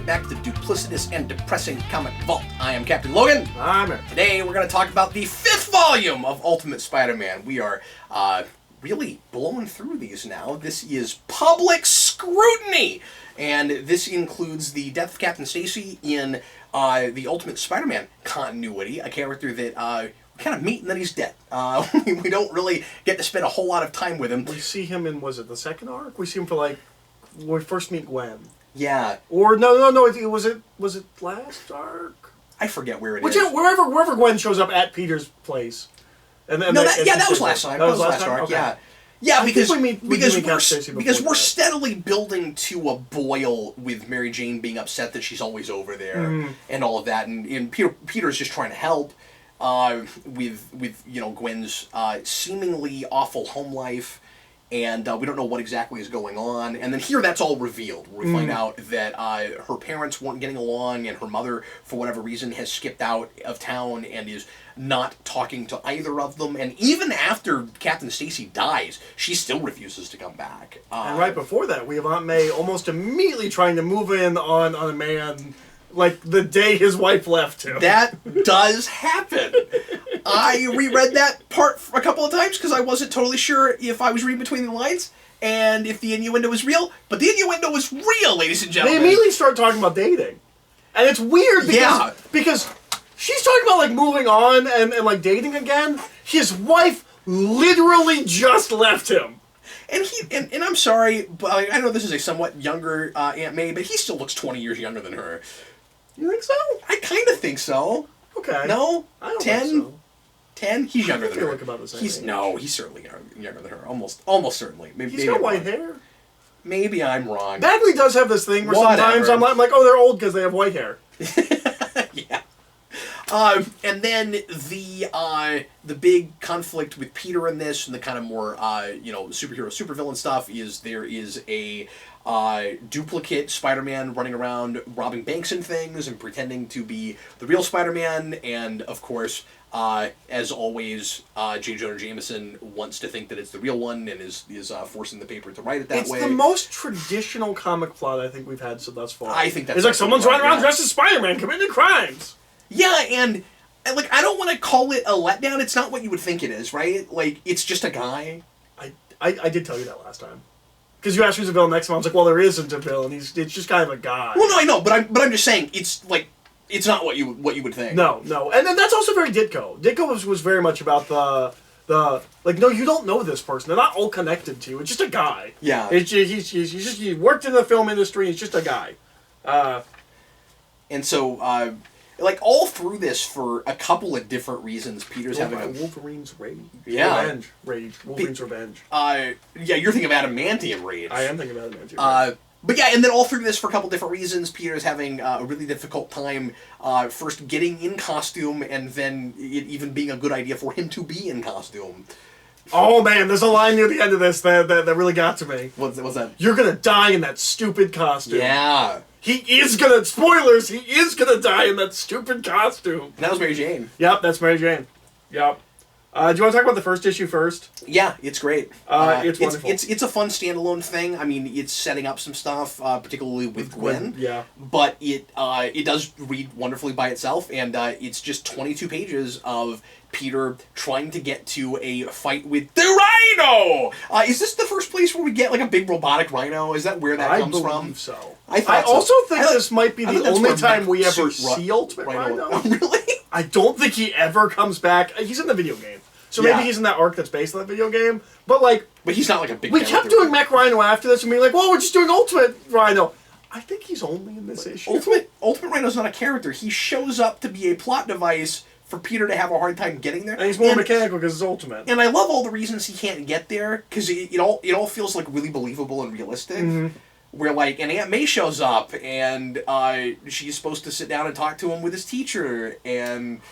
back to the duplicitous and depressing Comic Vault. I am Captain Logan. I'm Eric. Today we're going to talk about the 5th volume of Ultimate Spider-Man. We are really blowing through these now. This is Public Scrutiny, and this includes the death of Captain Stacy in the Ultimate Spider-Man continuity, a character that we kind of meet and then he's dead. We don't really get to spend a whole lot of time with him. We see him in, was it the second arc? We see him for like, when we first meet Gwen. Yeah. Or no, was it last arc? I forget where it is. Wherever Gwen shows up at Peter's place. And then that was last time. That was last arc. Okay. Yeah. Yeah, because we're that. steadily building to a boil with Mary Jane being upset that she's always over there and all of that, and Peter's just trying to help with Gwen's seemingly awful home life, and we don't know what exactly is going on. And then here that's all revealed, where we find out that her parents weren't getting along, and her mother, for whatever reason, has skipped out of town and is not talking to either of them. And even after Captain Stacy dies, she still refuses to come back. And right before that, we have Aunt May almost immediately trying to move in on a man like the day his wife left him. That does happen. I reread that part a couple of times because I wasn't totally sure if I was reading between the lines and if the innuendo was real. But the innuendo was real, ladies and gentlemen. They immediately start talking about dating. And it's weird because she's talking about like moving on and like dating again. His wife literally just left him. And and I'm sorry, but I know this is a somewhat younger Aunt May, but he still looks 20 years younger than her. You think so? I kind of think so. Okay. No? I don't 10? think so. 10? He's younger than her. They look about the same age. No, he's certainly younger than her. Almost certainly. He's got white hair. Maybe I'm wrong. Bagley does have this thing where Whatever. sometimes I'm like, oh, they're old because they have white hair. Yeah. And then the big conflict with Peter in this, and the kind of more superhero supervillain stuff is there is a duplicate Spider-Man running around robbing banks and things and pretending to be the real Spider-Man, and of course, as always, J. Jonah Jameson wants to think that it's the real one and is forcing the paper to write it that way. It's the most traditional comic plot I think we've had thus far. I think that's it's like someone's running around dressed as Spider-Man committing crimes. Yeah, and like I don't want to call it a letdown. It's not what you would think it is, right? Like it's just a guy. I did tell you that last time. Because you asked who's a villain next time, I was like, well, there isn't a villain. It's just kind of a guy. Well, no, I know, but I'm just saying it's like it's not what you would think. No, and then that's also very Ditko. Ditko was very much about the like, no, you don't know this person. They're not all connected to you. It's just a guy. Yeah. He worked in the film industry. He's just a guy. And so, like all through this, for a couple of different reasons, Peter's having a Wolverine's rage. Yeah. Wolverine's revenge. Yeah, you're thinking of adamantium rage. I am thinking about adamantium rage. But yeah, and then all through this, for a couple different reasons, Peter's having a really difficult time first getting in costume, and then it even being a good idea for him to be in costume. Oh man, there's a line near the end of this that really got to me. What's that? You're gonna die in that stupid costume. Yeah. Spoilers, he is gonna die in that stupid costume. And that was Mary Jane. Yep, that's Mary Jane. Yep. Do you want to talk about the first issue first? Yeah, it's great. It's wonderful. It's a fun standalone thing. I mean, it's setting up some stuff, particularly with Gwen. Yeah. But it does read wonderfully by itself, and it's just 22 pages of Peter trying to get to a fight with the Rhino! Is this the first place where we get like a big robotic Rhino? Is that where that comes from? I believe so. I also think this might be the only time we ever see Ultimate Rhino. Oh, really? I don't think he ever comes back. He's in the video game. So maybe he's in that arc that's based on the video game. But he's not like a big we kept doing Mech Rhino after this and being like, well, we're just doing Ultimate Rhino. I think he's only in this issue. Ultimate Rhino's not a character. He shows up to be a plot device for Peter to have a hard time getting there. And he's more mechanical because it's Ultimate. And I love all the reasons he can't get there, because it all feels like really believable and realistic. Mm-hmm. Where like an Aunt May shows up and she's supposed to sit down and talk to him with his teacher, and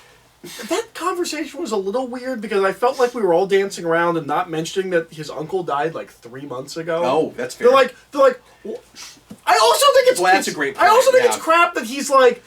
that conversation was a little weird because I felt like we were all dancing around and not mentioning that his uncle died like 3 months ago. Oh, that's fair. They're like. I also think it's. Well, that's a great point. I also think it's crap that he's like,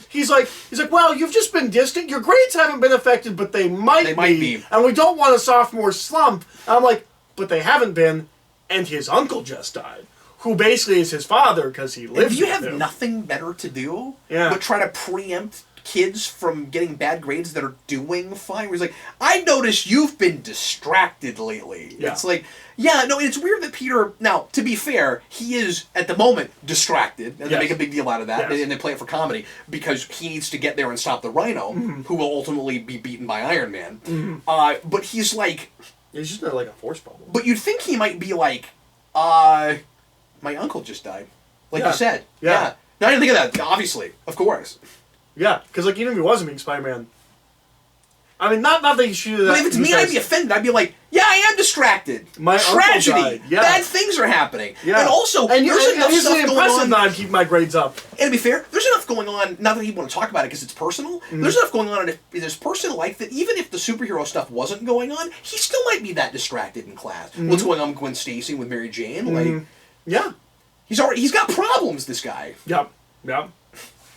well, you've just been distant. Your grades haven't been affected, but they might be, and we don't want a sophomore slump. And I'm like, but they haven't been, and his uncle just died. who basically is his father because he lives. If you with have him. nothing better to do, Yeah. but try to preempt kids from getting bad grades that are doing fine. Where he's like, I noticed you've been distracted lately. Yeah. It's like, yeah, no, it's weird that Peter, now, to be fair, he is, at the moment, distracted, and they Yes. make a big deal out of that, Yes. and they play it for comedy, because he needs to get there and stop the Rhino, who will ultimately be beaten by Iron Man. But he's like... He's just like a force problem. But you'd think he might be like, my uncle just died. Like you said. Yeah. No, I didn't think of that, obviously. Of course. Yeah, because like even if he wasn't being Spider-Man, I mean, not that he should. But if it's me, I'd be offended. I'd be like, yeah, I am distracted. My Tragedy. uncle died. Yeah. Bad things are happening. Yeah. And also, and there's enough it's stuff going impressive on. that I'm keeping my grades up. And to be fair, there's enough going on, not that you want to talk about it because it's personal, there's enough going on in his personal life that even if the superhero stuff wasn't going on, he still might be that distracted in class. What's going on with Gwen Stacy, with Mary Jane? Like, Yeah. he's got problems, this guy. Yep. Yep.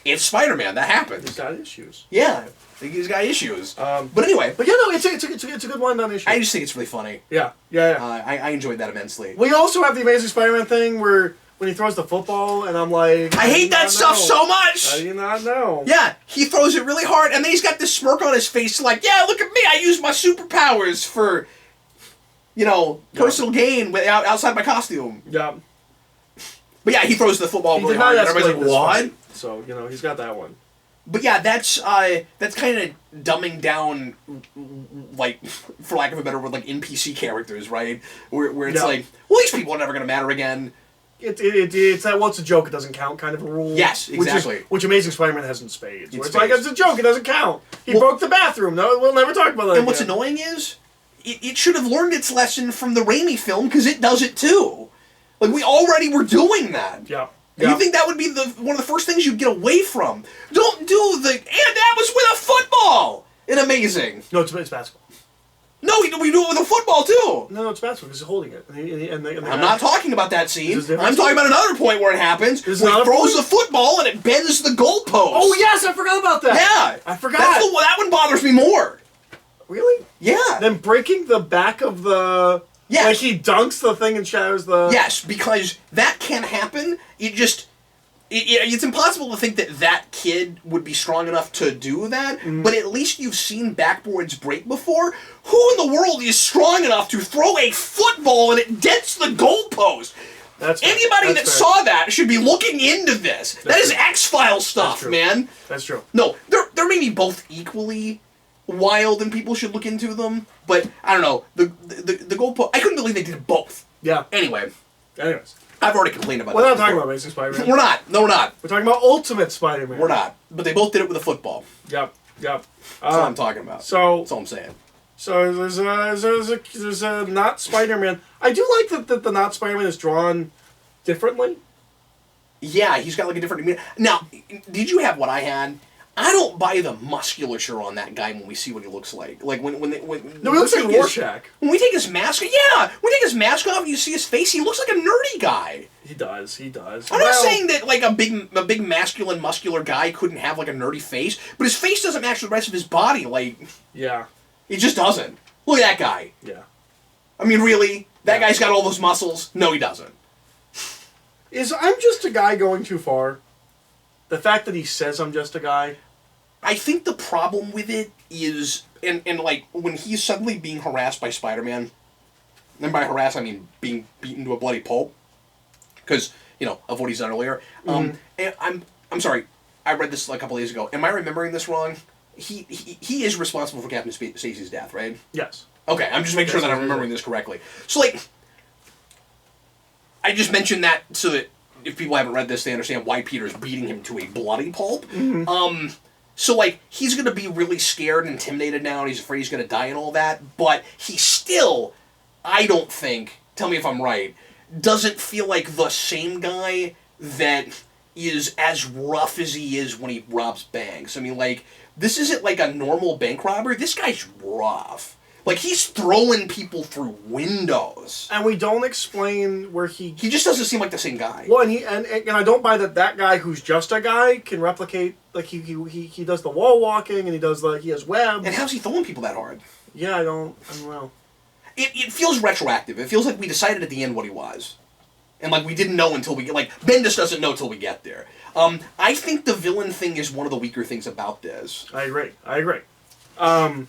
It's Spider-Man. That happens. He's got issues. Yeah. He's got issues. But anyway. But yeah, no, it's a good one on issue. I just think it's really funny. Yeah. Yeah. I enjoyed that immensely. We also have the Amazing Spider-Man thing where when he throws the football, and I'm like, I hate that stuff so much! I do not know. Yeah, he throws it really hard, and then he's got this smirk on his face like, yeah, look at me, I use my superpowers for, personal gain outside my costume. Yeah. But yeah, he throws the football really hard, and everybody's like, what? So, he's got that one. But yeah, that's kind of dumbing down, like, for lack of a better word, like NPC characters, right? Where it's like, well, these people are never going to matter again. It's that, well, it's a joke, it doesn't count kind of a rule. Yes, exactly. Which Amazing Spider-Man has in spades. Where it's spades. like, it's a joke, it doesn't count. He broke the bathroom. No, we'll never talk about that And what's annoying is, it should have learned its lesson from the Raimi film, because it does it too. Like, we already were doing that. Yeah. And you think that would be one of the first things you'd get away from. Don't do and that was with a football in Amazing. No, it's basketball. No, we do it with a football too. No, it's basketball because he's holding it. I'm not talking about that scene. Is there I'm talking about another point where it happens. Where he throws the football and it bends the goalpost. Oh yes, I forgot about that. Yeah, I forgot. That one bothers me more. Really? Yeah. Then breaking the back of the... Yes. Like he dunks the thing and shatters the... Yes, because that can happen. It's impossible to think that kid would be strong enough to do that, but at least you've seen backboards break before. Who in the world is strong enough to throw a football and it dents the goalpost? Anybody that saw that should be looking into this. That is X-Files stuff, man. That's true. No, they're maybe both equally wild and people should look into them, but I don't know. The goalpost, I couldn't believe they did both. Yeah. Anyways. I've already complained about that. We're not talking about Amazing Spider-Man. We're not. No, we're not. We're talking about Ultimate Spider-Man. We're not. But they both did it with a football. Yep. That's what I'm talking about. So that's all I'm saying. So there's a not Spider-Man. I do like that the not Spider-Man is drawn differently. Yeah, he's got like a different demeanor. Now, did you have what I had? I don't buy the musculature on that guy when we see what he looks like. Like when he looks like Rorschach. When we take his mask, when we take his mask off and you see his face, he looks like a nerdy guy. He does. I'm not saying that like a big masculine, muscular guy couldn't have like a nerdy face, but his face doesn't match the rest of his body. Like, yeah, he just doesn't. Look at that guy. Yeah. I mean, really? That guy's got all those muscles? No, he doesn't. Is I'm just a guy going too far? The fact that he says I'm just a guy. I think the problem with it is, and like, when he's suddenly being harassed by Spider-Man, and by harass I mean being beaten to a bloody pulp, because, of what he's done earlier. And I'm sorry, I read this like a couple days ago. Am I remembering this wrong? He is responsible for Captain Stacy's death, right? Yes. Okay, I'm just making sure that I'm remembering this correctly. So, like, I just mentioned that so that if people haven't read this, they understand why Peter's beating him to a bloody pulp. So, like, he's going to be really scared and intimidated now, and he's afraid he's going to die and all that, but he still, I don't think, tell me if I'm right, doesn't feel like the same guy that is as rough as he is when he robs banks. I mean, like, this isn't like a normal bank robber. This guy's rough. Like, he's throwing people through windows. And we don't explain where he... He just doesn't seem like the same guy. Well, and I don't buy that guy who's just a guy can replicate... Like, he does the wall walking, and he does, like, he has webs. And how's he throwing people that hard? Yeah, I don't know. It feels retroactive. It feels like we decided at the end what he was. And, like, we didn't know until we get... Like, Bendis doesn't know till we get there. I think the villain thing is one of the weaker things about this. I agree. And,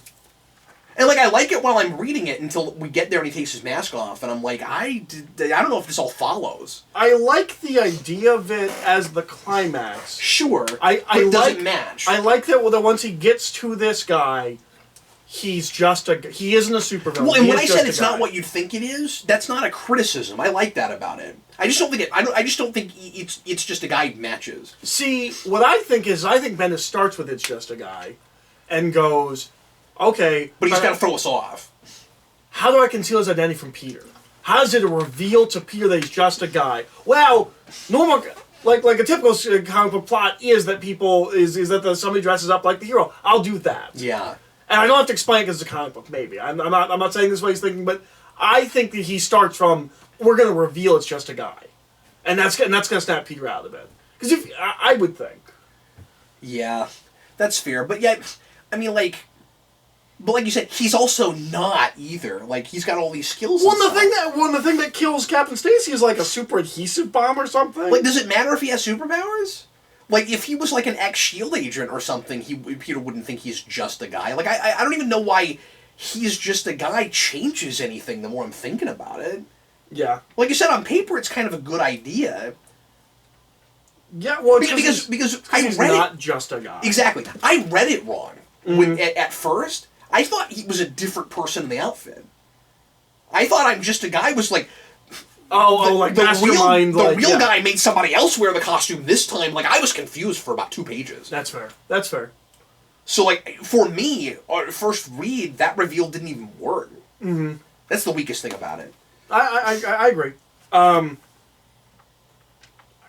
like, I like it while I'm reading it until we get there and he takes his mask off. And I'm like, I don't know if this all follows. I like the idea of it as the climax. Sure. But it doesn't match. I like that once he gets to this guy... He isn't a supervillain. Well, and when I said it's not what you'd think it is, that's not a criticism. I like that about it. I just don't think it's just a guy matches. See, what I think Bendis starts with it's just a guy, and goes, okay. But he's got to throw us off. How do I conceal his identity from Peter? How is it a reveal to Peter that he's just a guy? Well, normal. Like a typical comic book plot is that somebody dresses up like the hero. I'll do that. Yeah. And I don't have to explain it because it's a comic book, maybe. I'm not saying this way he's thinking, but I think that he starts from, we're going to reveal it's just a guy. And that's going to snap Peter out of it. Because I would think. Yeah, that's fair. But yet, I mean, like you said, he's also not either. Like, he's got all these skills. The thing that kills Captain Stacy is like a super adhesive bomb or something. Like, does it matter if he has superpowers? Like, if he was, like, an ex-SHIELD agent or something, Peter wouldn't think he's just a guy. Like, I don't even know why he's just a guy changes anything the more I'm thinking about it. Yeah. Like you said, on paper, it's kind of a good idea. Yeah, well, because I he's read not it, just a guy. Exactly. I read it wrong. At first, I thought he was a different person in the outfit. I thought I'm just a guy was like... like the mastermind. The real guy made somebody else wear the costume this time. Like, I was confused for about 2 pages. That's fair. So, like, for me, our first read, that reveal didn't even work. Mm-hmm. That's the weakest thing about it. I agree. I was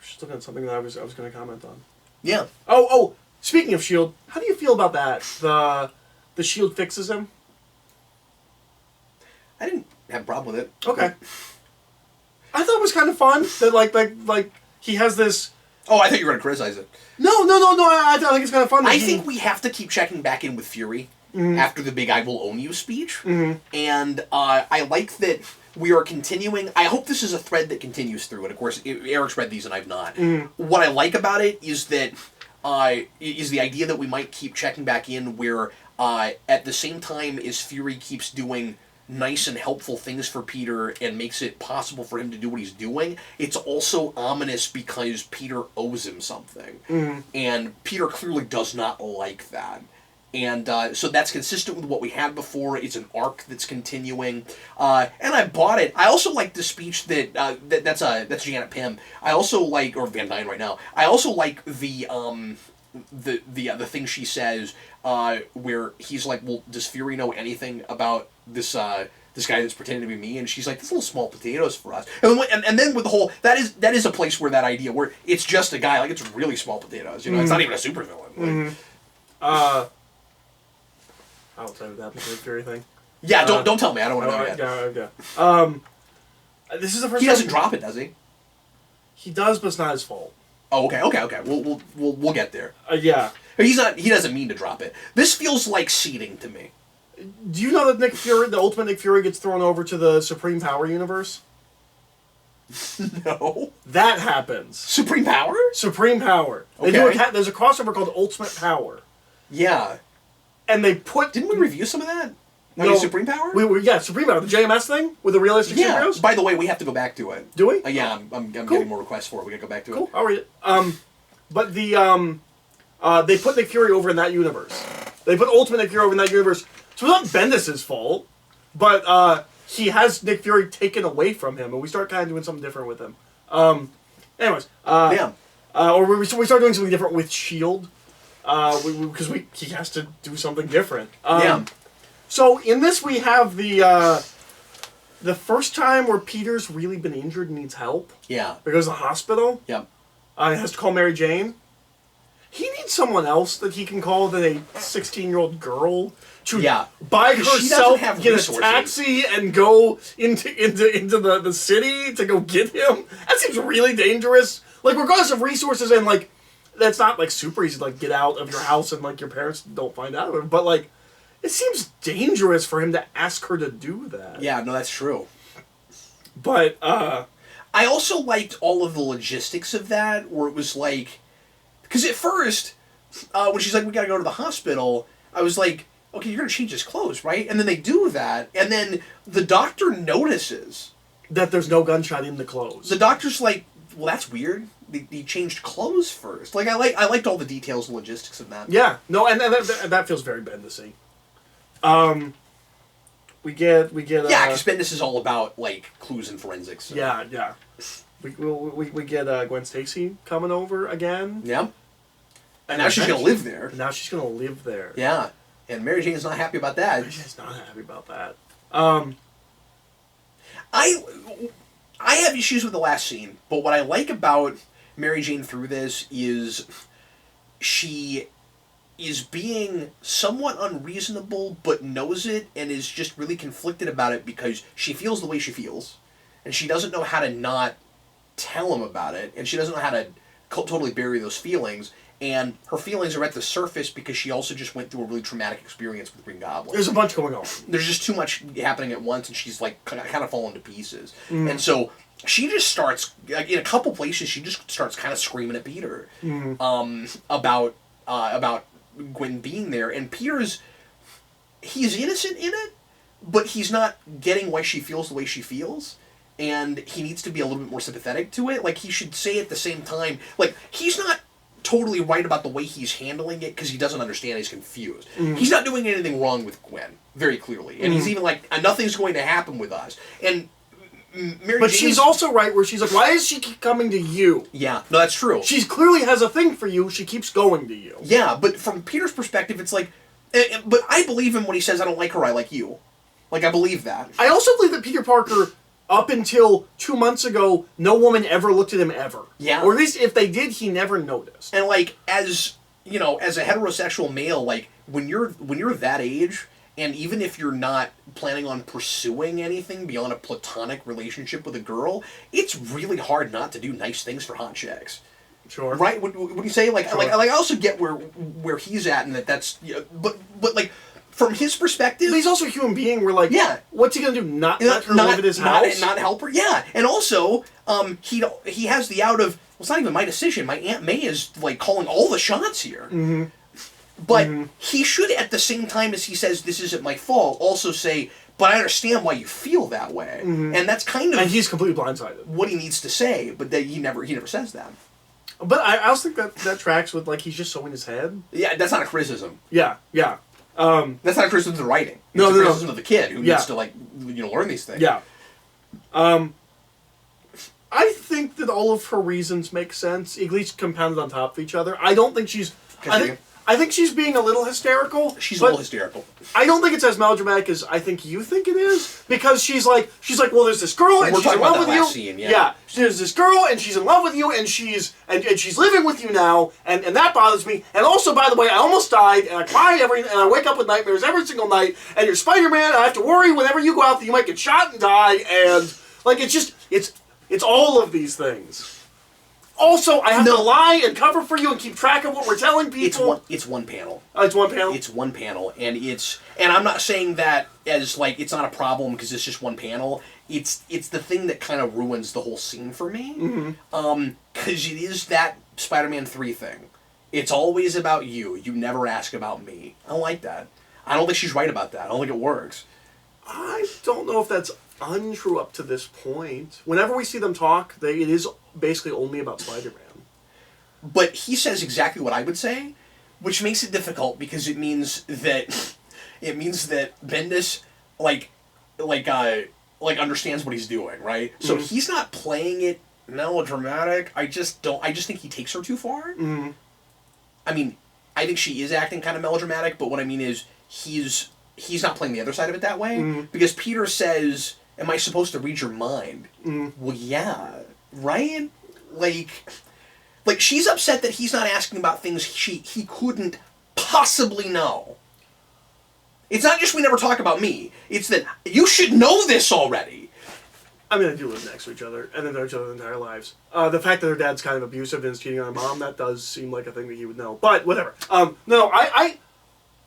just looking at something that I was going to comment on. Yeah. Oh, speaking of S.H.I.E.L.D., how do you feel about that? The S.H.I.E.L.D. fixes him? I didn't have a problem with it. Okay. I thought it was kind of fun that like he has this. Oh, I thought you were going to criticize it. No. I think it's kind of fun. I think we have to keep checking back in with Fury after the big "I will own you" speech, and I like that we are continuing. I hope this is a thread that continues through. And of course, Eric's read these and I've not. What I like about it is that is the idea that we might keep checking back in, where at the same time as Fury keeps doing nice and helpful things for Peter and makes it possible for him to do what he's doing, it's also ominous because Peter owes him something. And Peter clearly does not like that. And so that's consistent with what we had before. It's an arc that's continuing. And I bought it. I also like the speech that's Janet Pym. I also like, or Van Dyne right now. I also like the thing she says where he's like, well, does Fury know anything about this guy that's pretending to be me? And she's like, this little small potatoes for us. And then with the whole, that is a place where that idea where it's just a guy, like it's really small potatoes, it's not even a supervillain. I'll tell you that the Fury thing. Yeah, don't tell me. I don't want to know yet. Okay. This is the first. He doesn't drop it, does he? He does, but it's not his fault. Oh, okay. We'll get there. Yeah. He doesn't mean to drop it. This feels like seeding to me. Do you know that Nick Fury, the Ultimate Nick Fury, gets thrown over to the Supreme Power universe? No. That happens. Supreme Power? Supreme Power. Okay. There's a crossover called Ultimate Power. Yeah. And they put... Didn't we review some of that? No. Supreme Power? Yeah, Supreme Power. The JMS thing with the realistic superheroes? By the way, we have to go back to it. Do we? Yeah, I'm getting more requests for it. We gotta go back to it. Cool, I'll read it. But they put Nick Fury over in that universe. They put Ultimate Nick Fury over in that universe. So it's not Bendis' fault, but he has Nick Fury taken away from him, and we start kind of doing something different with him. Anyways. Or we start doing something different with S.H.I.E.L.D. Because he has to do something different. So in this we have the first time where Peter's really been injured and needs help. Yeah. Because of the hospital. Yep. He has to call Mary Jane. He needs someone else that he can call than a 16-year-old girl to by herself get a taxi and go into the city to go get him. That seems really dangerous. Like, regardless of resources, and like that's not like super easy to like get out of your house and like your parents don't find out of it. But like, it seems dangerous for him to ask her to do that. Yeah, no, that's true. But I also liked all of the logistics of that, where it was like, because at first, when she's like, we gotta go to the hospital, I was like, okay, you're gonna change his clothes, right? And then they do that, and then the doctor notices that there's no gunshot in the clothes. The doctor's like, well, that's weird. He changed clothes first. Like, I liked all the details and logistics of that. Yeah, no, and that feels very Bendis-y. We get yeah, because Bendis is all about like clues and forensics. So. Yeah. We get Gwen Stacy coming over again. Yeah. And now she's gonna live there. Now she's gonna live there. Yeah. And Mary Jane's not happy about that. Mary Jane's not happy about that. I have issues with the last scene, but what I like about Mary Jane through this is she is being somewhat unreasonable, but knows it and is just really conflicted about it because she feels the way she feels, and she doesn't know how to not tell him about it, and she doesn't know how to totally bury those feelings, and her feelings are at the surface because she also just went through a really traumatic experience with Green Goblin. There's a bunch going on. There's just too much happening at once, and she's like kind of falling to pieces. And so she just starts, like, in a couple places, she just starts kind of screaming at Peter about Gwen being there. And Peter's, he's innocent in it, but he's not getting why she feels the way she feels. And he needs to be a little bit more sympathetic to it. Like, he should say at the same time, like, he's not totally right about the way he's handling it because he doesn't understand, he's confused. He's not doing anything wrong with Gwen, very clearly. And he's even like, nothing's going to happen with us. And But she's also right where she's like, why does she keep coming to you? Yeah, no, that's true. She clearly has a thing for you, she keeps going to you. Yeah, but from Peter's perspective, it's like, but I believe him when he says, I don't like her, I like you. Like, I believe that. I also believe that Peter Parker, up until 2 months ago, no woman ever looked at him ever. Yeah. Or at least if they did, he never noticed. And like, as, you know, as a heterosexual male, like, when you're that age, and even if you're not planning on pursuing anything beyond a platonic relationship with a girl, it's really hard not to do nice things for hot chicks. Sure. Right? Would you say, like, sure. like I also get where he's at, and that's, you know, but like, from his perspective, but he's also a human being. We're like, yeah, what's he gonna do? Not let her live at his house? Not help her? Yeah, and also, he has the out of, well, it's not even my decision. My Aunt May is like calling all the shots here. But he should, at the same time as he says this isn't my fault, also say, but I understand why you feel that way, and that's kind of, and he's completely blindsided. What he needs to say, but that he never says that. But I also think that tracks with, like, he's just so in his head. Yeah, that's not a criticism. Yeah. That's not a criticism of the writing. It's a criticism of the kid who needs to, like, you know, learn these things. Yeah. I think that all of her reasons make sense, at least compounded on top of each other. I don't think she's... I think she's being a little hysterical. She's a little hysterical. I don't think it's as melodramatic as I think you think it is, because she's like, well, there's this girl and she's in love with you. Scene, yeah. There's this girl and she's in love with you and she's living with you now, and that bothers me. And also, by the way, I almost died and I cry and I wake up with nightmares every single night. And you're Spider-Man. And I have to worry whenever you go out that you might get shot and die. And like, it's all of these things. Also, I have to lie and cover for you and keep track of what we're telling people. It's one panel. It's one panel? It's one panel. And I'm not saying that as, like, it's not a problem because it's just one panel. It's the thing that kind of ruins the whole scene for me. Because it is that Spider-Man 3 thing. It's always about you. You never ask about me. I don't like that. I don't think she's right about that. I don't think it works. I don't know if that's untrue up to this point. Whenever we see them talk, it is basically only about Spider-Man. But he says exactly what I would say, which makes it difficult because it means that Bendis like understands what he's doing, right? So he's not playing it melodramatic. I just think he takes her too far. I mean, I think she is acting kind of melodramatic, but what I mean is he's not playing the other side of it that way, because Peter says, am I supposed to read your mind? Well, yeah, right? Like she's upset that he's not asking about things he couldn't possibly know. It's not just we never talk about me. It's that you should know this already. I mean, they do live next to each other, and they know each other their entire lives. The fact that their dad's kind of abusive and is cheating on their mom, that does seem like a thing that he would know. But, whatever. No, I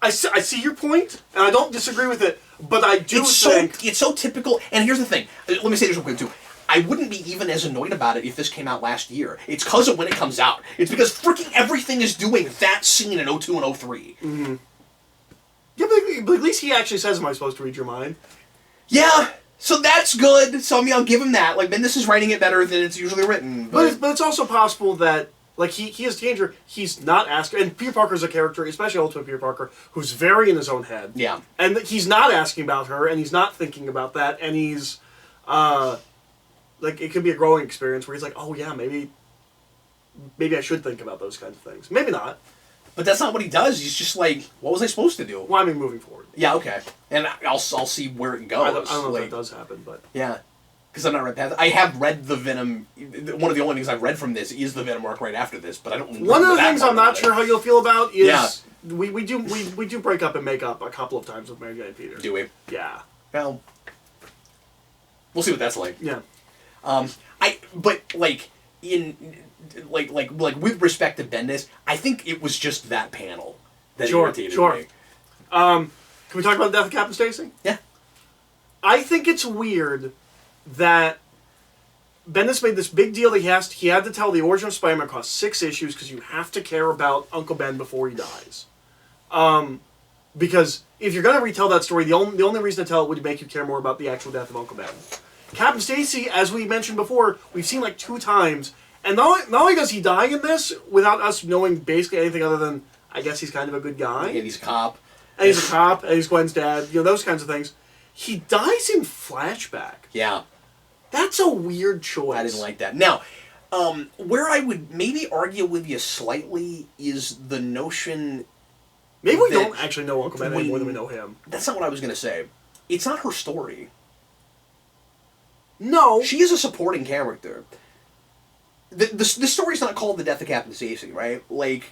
see your point, and I don't disagree with it, but I do think... It's so typical, and here's the thing. Let me say this real quick, too. I wouldn't be even as annoyed about it if this came out last year. It's because of when it comes out. It's because freaking everything is doing that scene in 02 and 03. Mm-hmm. Yeah, but at least he actually says, am I supposed to read your mind? Yeah, so that's good. So, I mean, I'll give him that. Like, Bendis is writing it better than it's usually written. But it's also possible that, like, he is a teenager, he's not asking, and Peter Parker's a character, especially Ultimate Peter Parker, who's very in his own head. Yeah. And he's not asking about her, and he's not thinking about that, and he's, like, it could be a growing experience where he's like, oh yeah, maybe I should think about those kinds of things. Maybe not. But that's not what he does. He's just like, what was I supposed to do? Well, I mean, moving forward. Yeah, okay. And I'll see where it goes. I don't know if that does happen, but... Yeah. Because I've not read past... I have read the Venom... One of the only things I've read from this is the Venom arc right after this, but I don't... One of the things I'm not sure how you'll feel about is... Yeah. We do break up and make up a couple of times with Mary Jane and Peter. Do we? Yeah. Well... We'll see what that's like. Yeah. But, like, like with respect to Bendis, I think it was just that panel that irritated me. Can we talk about the death of Captain Stacy? Yeah. I think it's weird that Bendis made this big deal that he had to tell the origin of Spider-Man across 6 issues because you have to care about Uncle Ben before he dies. Because if you're going to retell that story, the only reason to tell it would make you care more about the actual death of Uncle Ben. Captain Stacy, as we mentioned before, we've seen like 2 times, and not only does he die in this without us knowing basically anything other than, I guess he's kind of a good guy. And he's a cop. And he's a cop, and he's Gwen's dad, those kinds of things. He dies in flashback. Yeah. That's a weird choice. I didn't like that. Now, where I would maybe argue with you slightly is the notion... Maybe we don't actually know Uncle Ben any more than we know him. That's not what I was going to say. It's not her story. No. She is a supporting character. The story's not called The Death of Captain Stacy, right? Like...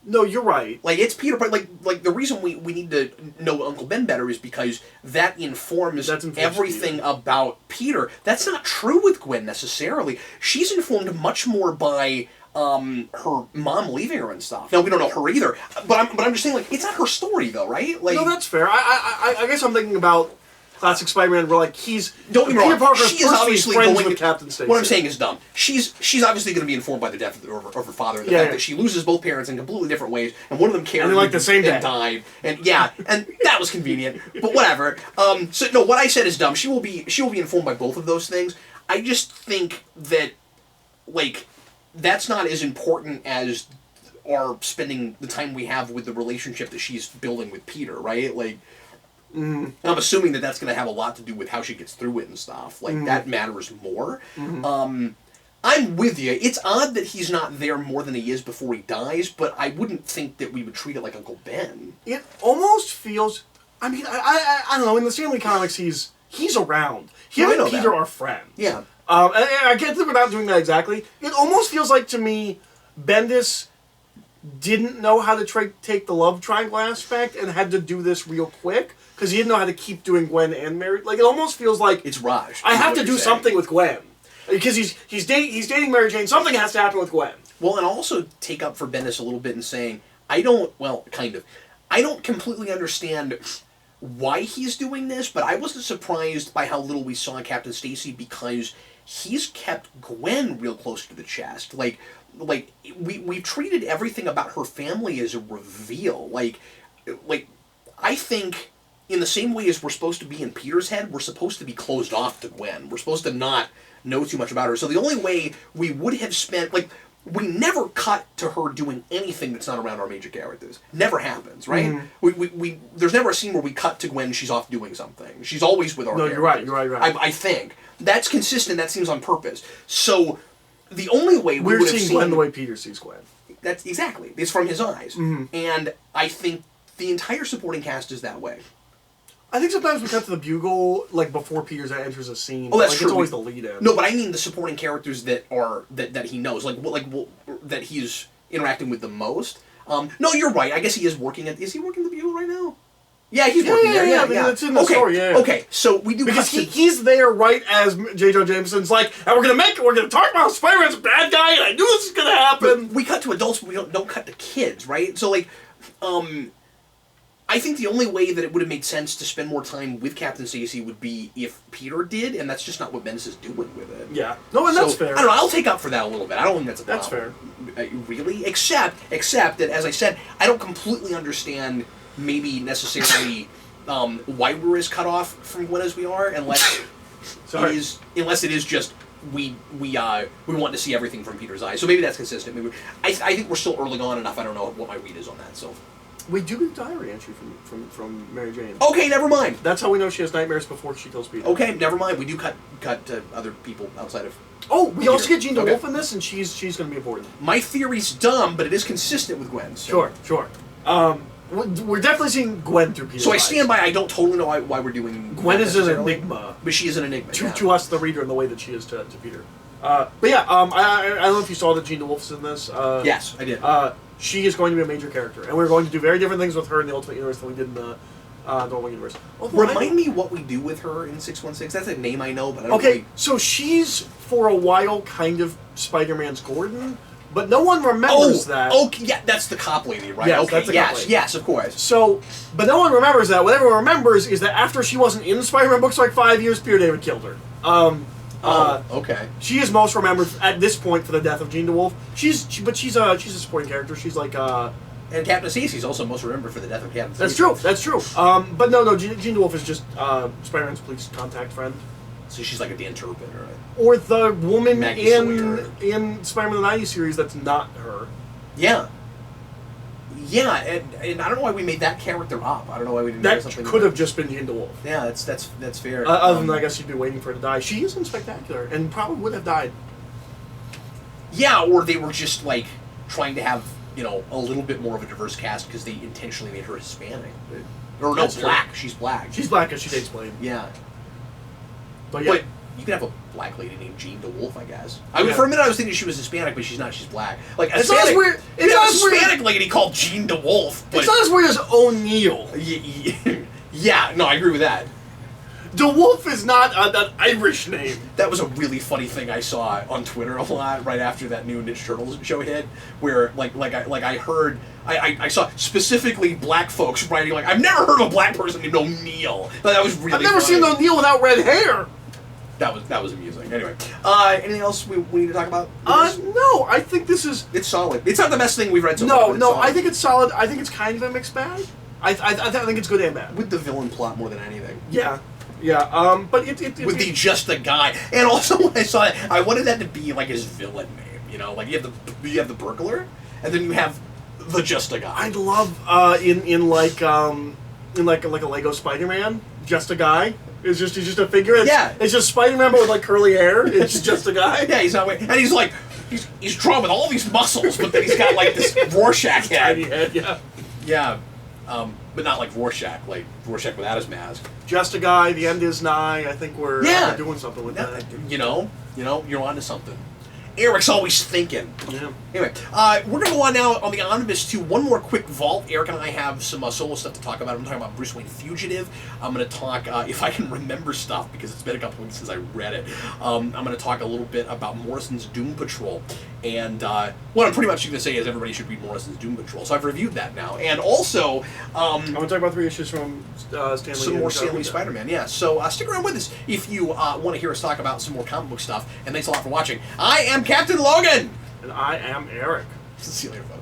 No, you're right. Like, it's Peter Parker. Like the reason we need to know Uncle Ben better is because that informs everything Peter. About Peter. That's not true with Gwen, necessarily. She's informed much more by her mom leaving her and stuff. Now, we don't know her either. But I'm just saying, like, it's not her story, though, right? Like, no, that's fair. I guess I'm thinking about classic Spider-Man where, like, don't get me wrong, she is obviously friends with Captain Stacy. What I'm saying is dumb. She's obviously going to be informed by the death of her father, the fact that she loses both parents in completely different ways, and one of them carried like the same day and died. And and that was convenient. But whatever. So no, what I said is dumb. She will be informed by both of those things. I just think that, like, that's not as important as our spending the time we have with the relationship that she's building with Peter, right? Like. I'm assuming that that's going to have a lot to do with how she gets through it and stuff. Like, that matters more. I'm with you. It's odd that he's not there more than he is before he dies, but I wouldn't think that we would treat it like Uncle Ben. It almost feels... I mean, I don't know. In the Stanley comics, he's around. He and Peter are friends. Yeah. And I get that we're not doing that exactly. It almost feels like, to me, Bendis didn't know how to take the love triangle aspect and had to do this real quick. Because he didn't know how to keep doing Gwen and Mary. Like, it almost feels like... It's Raj. I have to do something with Gwen. Because he's dating Mary Jane. Something has to happen with Gwen. Well, and also take up for Bendis a little bit and saying, I don't completely understand why he's doing this, but I wasn't surprised by how little we saw in Captain Stacy because he's kept Gwen real close to the chest. Like we've treated everything about her family as a reveal. Like I think... In the same way as we're supposed to be in Peter's head, we're supposed to be closed off to Gwen. We're supposed to not know too much about her. So the only way we would have spent... Like, we never cut to her doing anything that's not around our major characters. Never happens, right? We there's never a scene where we cut to Gwen and she's off doing something. She's always with our characters. You're right. I think. That's consistent. That seems on purpose. So the only way we would have seen... Gwen the way Peter sees Gwen. That's exactly. It's from his eyes. And I think the entire supporting cast is that way. I think sometimes we cut to the bugle, like, before Peter enters a scene. Oh, that's true. It's always the lead-in. No, but I mean the supporting characters that he knows, that he's interacting with the most. No, you're right. I guess he is working at... Is he working the bugle right now? Yeah, he's working there. Yeah. It's in the story, yeah. Okay, so we do... Because he's there right as J. Jonah Jameson's like, and we're going to make it, we're going to talk about Spider-Man's a bad guy, and I knew this was going to happen. But we cut to adults, but we don't cut to kids, right? So, like, I think the only way that it would have made sense to spend more time with Captain Stacy would be if Peter did, and that's just not what Menace is doing with it. Yeah. No, and that's fair. I don't know. I'll take up for that a little bit. I don't think that's a problem. That's fair. Really? Except that, as I said, I don't completely understand maybe necessarily why we're as cut off from Gwen as we are, unless it is just we want to see everything from Peter's eyes. So maybe that's consistent. Maybe I think we're still early on enough. I don't know what my read is on that. So. We do get a diary entry from Mary Jane. Okay, never mind. That's how we know she has nightmares before she kills Peter. Okay, never mind. We do cut to other people outside of. Oh, we Peter. also get Jean DeWolf in this, and she's going to be important. My theory's dumb, but it is consistent with Gwen. So. Sure. We're definitely seeing Gwen through Peter's So I eyes. stand by. I don't totally know why we're doing. Gwen is an enigma, but she is an enigma to us, the reader, in the way that she is to Peter. But yeah, I don't know if you saw that Jean DeWolf's in this. Yes, I did. She is going to be a major character, and we're going to do very different things with her in the Ultimate Universe than we did in the normal universe. Remind me what we do with her in 616. That's a name I know, but I don't Okay, so she's, for a while, kind of Spider-Man's Gordon, but no one remembers that. Okay, yeah, that's the cop lady, right? Yes, okay, that's the cop lady. Yes, of course. So, but no one remembers that. What everyone remembers is that after she wasn't in Spider-Man books for like 5 years, Peter David killed her. Okay. She is most remembered at this point for the death of Jean DeWolf. She's a supporting character. She's like and Captain Stacy's also most remembered for the death of Captain That's Stacy. That's true. But no, Jean DeWolf is just Spider-Man's police contact friend. So she's like a Dan Turpin, right? Or the woman Maggie Sawyer. in Spider-Man the 90s series that's not her. Yeah. Yeah, and I don't know why we made that character up. I don't know why we didn't. That something could have just been Jean DeWolf. Yeah, that's fair. Other than I guess you'd be waiting for her to die. She is in Spectacular and probably would have died. Yeah, or they were just like trying to have a little bit more of a diverse cast because they intentionally made her Hispanic. Or no, black. True. She's black. She's black because she dates Blaine. Yeah. But yeah. But you could have a black lady named Jean DeWolf, I guess. I mean, for a minute I was thinking she was Hispanic, but she's not. She's black. Like it's not as weird. It's not as weird. Hispanic lady called Jean DeWolf. But it's not as weird as O'Neill. Yeah, no, I agree with that. DeWolf is not an Irish name. That was a really funny thing I saw on Twitter a lot right after that new Ninja Turtles show hit, where I saw specifically black folks writing like, I've never heard of a black person named O'Neill. But that was really. I've never funny. seen O'Neill without red hair. That was amusing. Anyway, anything else we need to talk about? No. I think this is. It's solid. It's not the best thing we've read so far. No. I think it's solid. I think it's kind of a mixed bag. I think it's good and bad. With the villain plot more than anything. Yeah. But it with the just a guy, and also when I saw it, I wanted that to be like his villain name. Like you have the burglar, and then you have the just a guy. I'd love in like a Lego Spider-Man, just a guy. It's just a figure. It's just Spider-Man but with like curly hair. It's just a guy. Yeah, he's not. And he's like he's drawn with all these muscles, but then he's got like this Rorschach head. Tiny head. Yeah. Yeah. But not like Rorschach without his mask. Just a guy. The end is nigh. I think we're doing something with that. You're onto something. Eric's always thinking. Yeah. Anyway, we're going to go on now on the omnibus to one more quick vault. Eric and I have some solo stuff to talk about. I'm talking about Bruce Wayne Fugitive. I'm going to talk, if I can remember stuff, because it's been a couple weeks since I read it, I'm going to talk a little bit about Morrison's Doom Patrol. And what I'm pretty much going to say is everybody should read Morrison's Doom Patrol. So I've reviewed that now. And also... I'm going to talk about 3 issues from Stanley. Some more Stanley Spider-Man, yeah. So stick around with us if you want to hear us talk about some more comic book stuff. And thanks a lot for watching. I am Captain Logan! And I am Eric. See you later, folks.